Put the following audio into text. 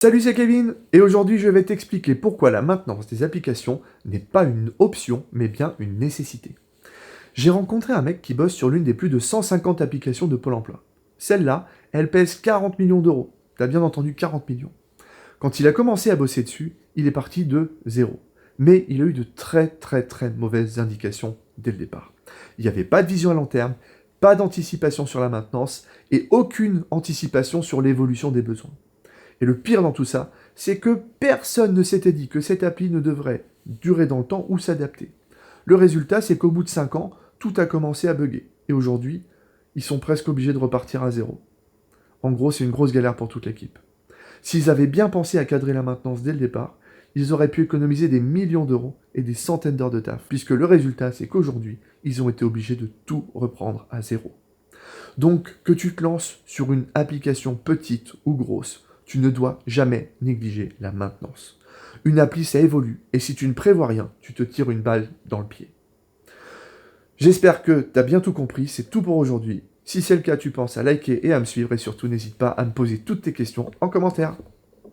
Salut, c'est Kevin, et aujourd'hui je vais t'expliquer pourquoi la maintenance des applications n'est pas une option, mais bien une nécessité. J'ai rencontré un mec qui bosse sur l'une des plus de 150 applications de Pôle emploi. Celle-là, elle pèse 40 millions d'euros. T'as bien entendu 40 millions. Quand il a commencé à bosser dessus, il est parti de zéro. Mais il a eu de très mauvaises indications dès le départ. Il n'y avait pas de vision à long terme, pas d'anticipation sur la maintenance, et aucune anticipation sur l'évolution des besoins. Et le pire dans tout ça, c'est que personne ne s'était dit que cette appli ne devrait durer dans le temps ou s'adapter. Le résultat, c'est qu'au bout de 5 ans, tout a commencé à bugger. Et aujourd'hui, ils sont presque obligés de repartir à zéro. En gros, c'est une grosse galère pour toute l'équipe. S'ils avaient bien pensé à cadrer la maintenance dès le départ, ils auraient pu économiser des millions d'euros et des centaines d'heures de taf, puisque le résultat, c'est qu'aujourd'hui, ils ont été obligés de tout reprendre à zéro. Donc, que tu te lances sur une application petite ou grosse, tu ne dois jamais négliger la maintenance. Une appli, ça évolue, et si tu ne prévois rien, tu te tires une balle dans le pied. J'espère que tu as bien tout compris, c'est tout pour aujourd'hui. Si c'est le cas, tu penses à liker et à me suivre, et surtout n'hésite pas à me poser toutes tes questions en commentaire.